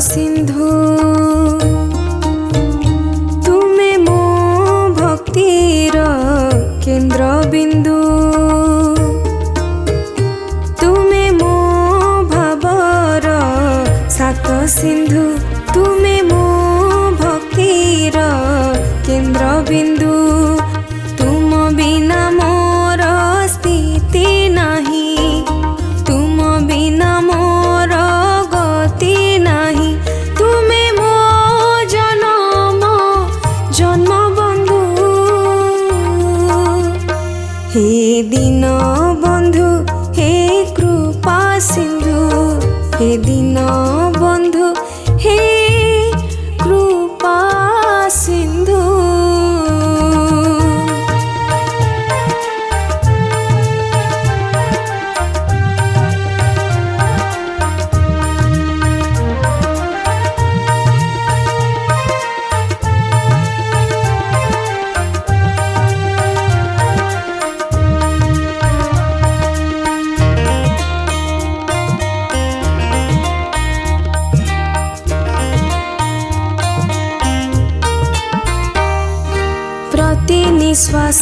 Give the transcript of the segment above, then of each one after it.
सिंधु तुमे मो भक्तिर केंद्र बिंदु तुमे मो भावर सात सिंधु तुमे मो भक्तिर केंद्र बिंदु तुम बिना मोर स्थिति नहीं तुम बिना मोर गति नहीं तुमे मो जन्म जन्म बंधु हे दीन बंधु हे कृपा सिंधु हे दीन बंधु हे कृपा सिंधु प्रति निश्वास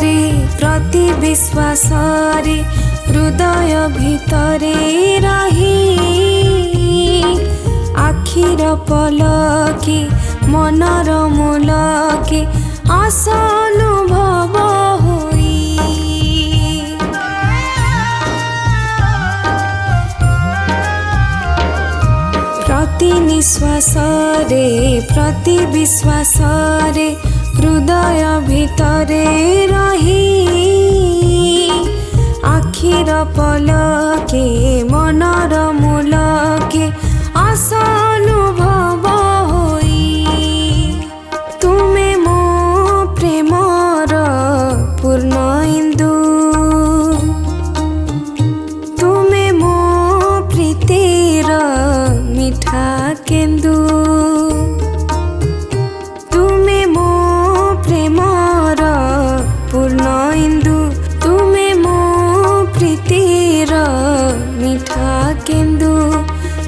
रे प्रति विश्वास रे हृदय भितरे रही आखिर पलके मनर मूलके आशा अनुभव होई प्रति निश्वास रे प्रति विश्वास रे हृदय भितरे रही आखिर पलके मनर मूलके आशा अनुभव होई तुमे मो प्रेमर पूर्ण इंदु तुमे मो प्रीतिर मिठा केंदु तुमे मो प्रेमर पूर्ण इंदु तुमे मो प्रीतिर मिठा केंदु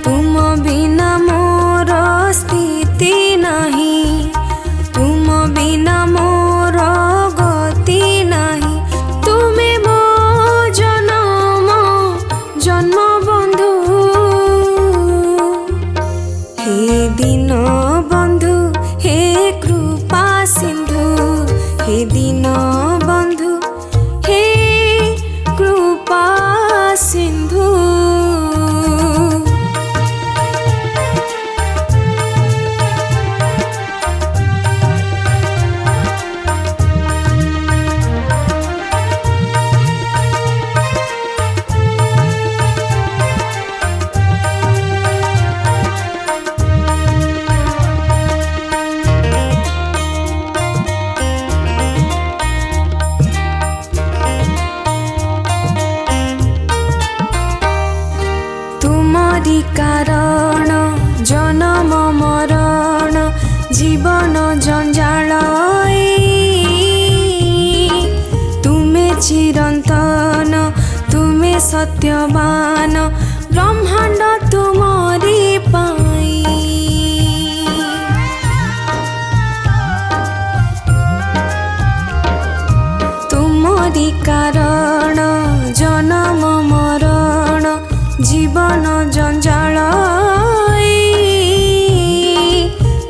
तुम बिना मोर स्थिति नहीं तुम बिना मोर गति नहीं तुमे मो जन्म जन्म बंधु हे दीन बंधु हे कृपा सिंधु हे दीन बंधु हे कृपा सिंधु तुमरी कारण जन्म मरण जीवन जंजाल तुमे चिरंतन तुमे सत्यवान ब्रह्मांड तुमरी पाई तुमरी कारण जन्म मरण जीवन जंजाल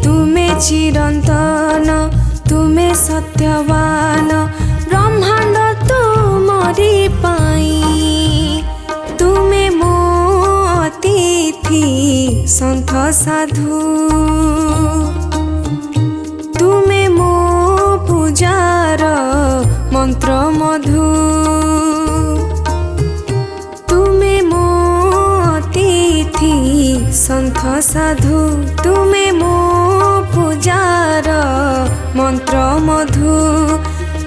तुमे चिरंतन तुमे सत्यवान ब्रह्मांड तुमरी पाई तुमे मो अतिथि संत साधु तुमे मो पूजार मंत्र मधु तुमे मो अतिथि संत साधु तुमे मो पूजार मंत्र मधु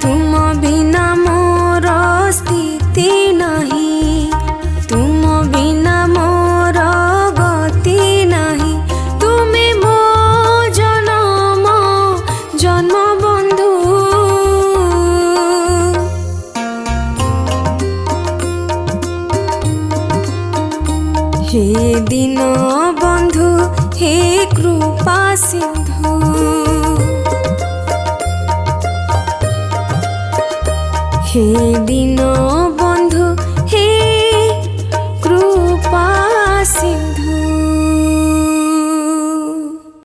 तुम बिना मोर स्थिति नहीं तुम बिना मोर गति नहीं तुमे मो जन्म जन्म बंधु हे दीन बंधु हे कृपा सिंधु। हे दीन